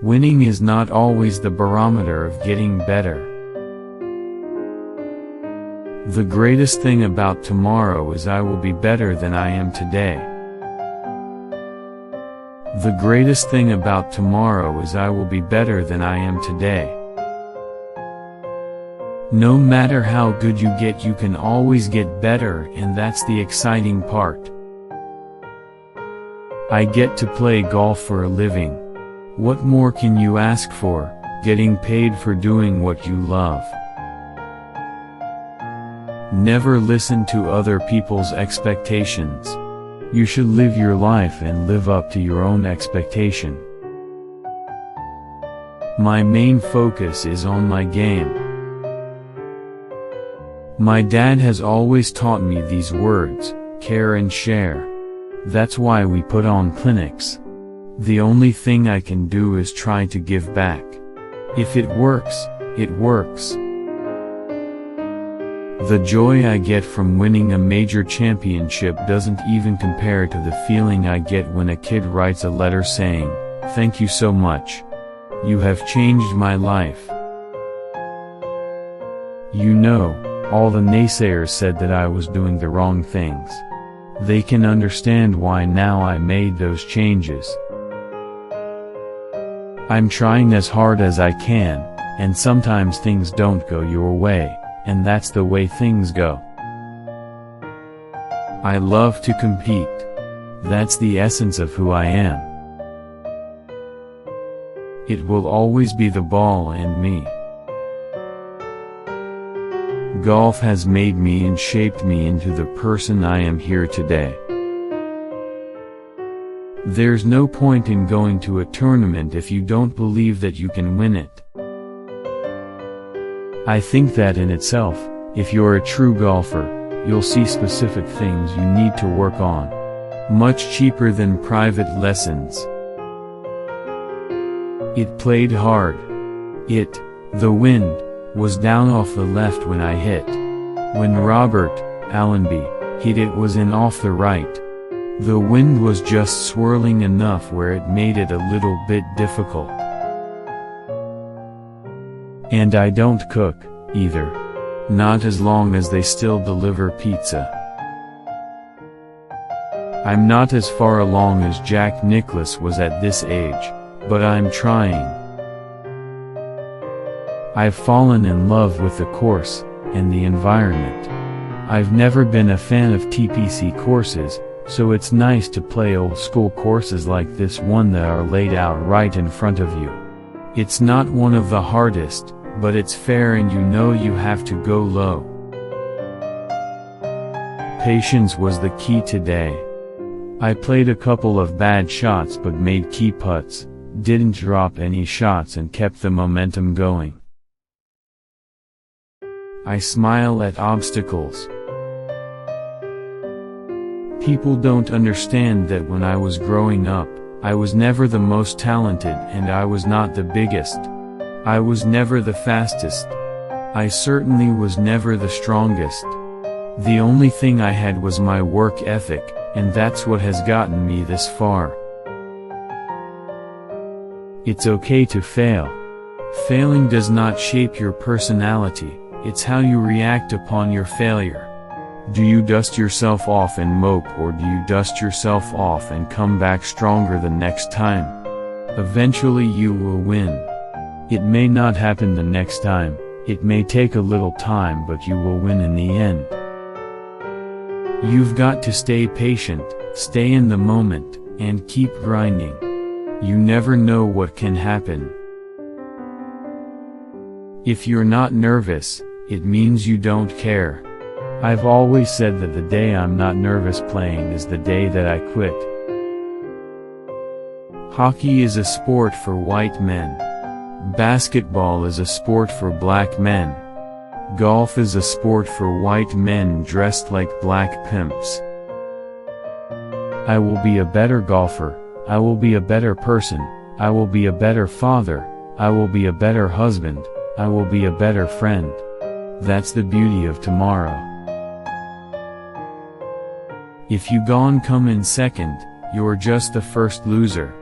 Winning is not always the barometer of getting better. The greatest thing about tomorrow is I will be better than I am today. The greatest thing about tomorrow is I will be better than I am today. No matter how good you get, you can always get better, and that's the exciting part. I get to play golf for a living. What more can you ask for, getting paid for doing what you love? Never listen to other people's expectations. You should live your life and live up to your own expectation. My main focus is on my game. My dad has always taught me these words, care and share. That's why we put on clinics. The only thing I can do is try to give back. If it works, it works. The joy I get from winning a major championship doesn't even compare to the feeling I get when a kid writes a letter saying, "Thank you so much. You have changed my life." You know, all the naysayers said that I was doing the wrong things. They can understand why now I made those changes. I'm trying as hard as I can, and sometimes things don't go your way, and that's the way things go. I love to compete. That's the essence of who I am. It will always be the ball and me. Golf has made me and shaped me into the person I am here today. There's no point in going to a tournament if you don't believe that you can win it. I think that in itself, if you're a true golfer, you'll see specific things you need to work on. Much cheaper than private lessons. It played hard. The wind, was down off the left when I hit. When Robert Allenby hit, it was in off the right. The wind was just swirling enough where it made it a little bit difficult. And I don't cook, either. Not as long as they still deliver pizza. I'm not as far along as Jack Nicklaus was at this age, but I'm trying. I've fallen in love with the course, and the environment. I've never been a fan of TPC courses, so it's nice to play old school courses like this one that are laid out right in front of you. It's not one of the hardest, but it's fair and you know you have to go low. Patience was the key today. I played a couple of bad shots but made key putts, didn't drop any shots and kept the momentum going. I smile at obstacles. People don't understand that when I was growing up, I was never the most talented and I was not the biggest. I was never the fastest. I certainly was never the strongest. The only thing I had was my work ethic, and that's what has gotten me this far. It's okay to fail. Failing does not shape your personality, it's how you react upon your failure. Do you dust yourself off and mope, or do you dust yourself off and come back stronger the next time? Eventually you will win. It may not happen the next time, it may take a little time, but you will win in the end. You've got to stay patient, stay in the moment, and keep grinding. You never know what can happen. If you're not nervous, it means you don't care. I've always said that the day I'm not nervous playing is the day that I quit. Hockey is a sport for white men. Basketball is a sport for black men. Golf is a sport for white men dressed like black pimps. I will be a better golfer, I will be a better person, I will be a better father, I will be a better husband, I will be a better friend. That's the beauty of tomorrow. If you gone come in second, you're just the first loser.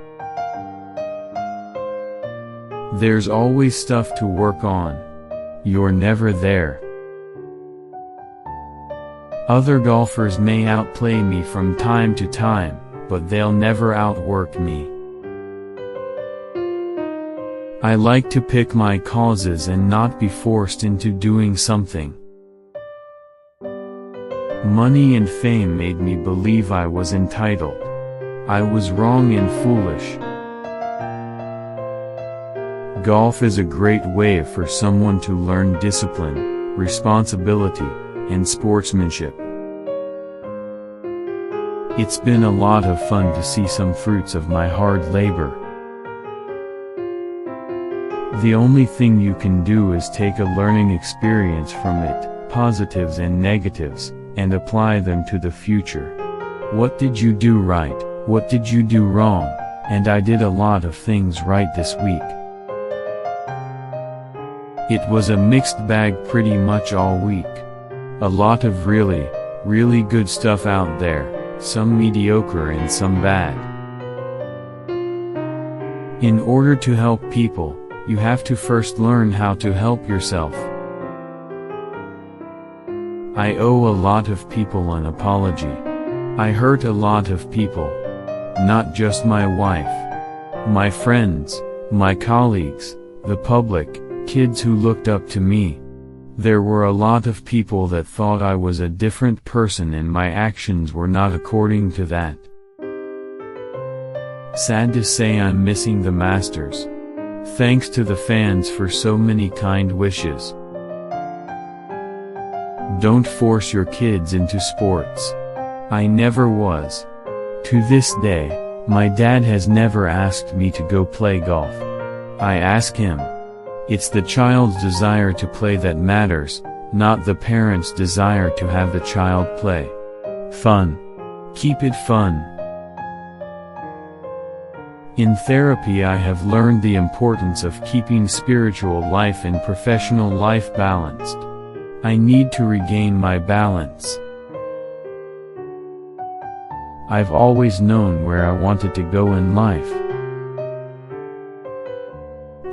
There's always stuff to work on. You're never there. Other golfers may outplay me from time to time, but they'll never outwork me. I like to pick my causes and not be forced into doing something. Money and fame made me believe I was entitled. I was wrong and foolish. Golf is a great way for someone to learn discipline, responsibility, and sportsmanship. It's been a lot of fun to see some fruits of my hard labor. The only thing you can do is take a learning experience from it, positives and negatives, and apply them to the future. What did you do right? What did you do wrong? And I did a lot of things right this week. It was a mixed bag pretty much all week. A lot of really, really good stuff out there, some mediocre and some bad. In order to help people, you have to first learn how to help yourself. I owe a lot of people an apology. I hurt a lot of people. Not just my wife. My friends, my colleagues, the public, kids who looked up to me. There were a lot of people that thought I was a different person and my actions were not according to that. Sad to say I'm missing the Masters. Thanks to the fans for so many kind wishes. Don't force your kids into sports. I never was. To this day, my dad has never asked me to go play golf. I ask him. It's the child's desire to play that matters, not the parent's desire to have the child play. Fun. Keep it fun. In therapy I have learned the importance of keeping spiritual life and professional life balanced. I need to regain my balance. I've always known where I wanted to go in life.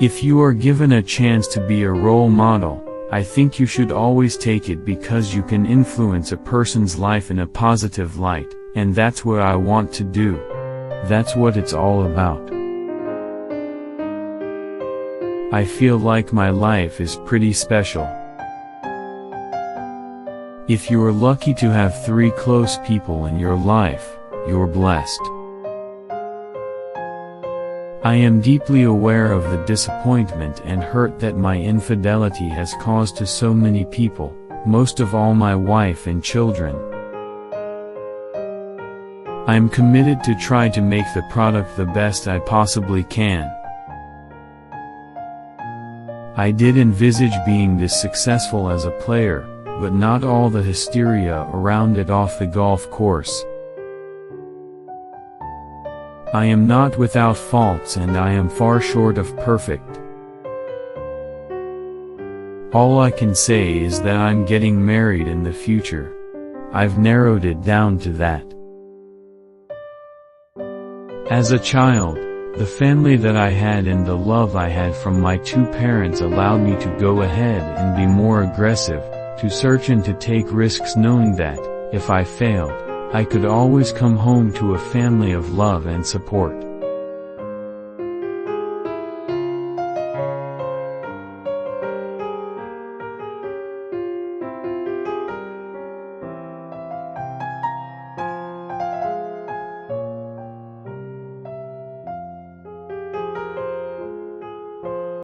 If you are given a chance to be a role model, I think you should always take it because you can influence a person's life in a positive light, and that's what I want to do. That's what it's all about. I feel like my life is pretty special. If you are lucky to have 3 close people in your life, you're blessed. I am deeply aware of the disappointment and hurt that my infidelity has caused to so many people, most of all my wife and children. I'm committed to try to make the product the best I possibly can. I did envisage being this successful as a player, but not all the hysteria around it off the golf course. I am not without faults and I am far short of perfect. All I can say is that I'm getting married in the future. I've narrowed it down to that. As a child, the family that I had and the love I had from my 2 parents allowed me to go ahead and be more aggressive, to search and to take risks knowing that, if I failed, I could always come home to a family of love and support.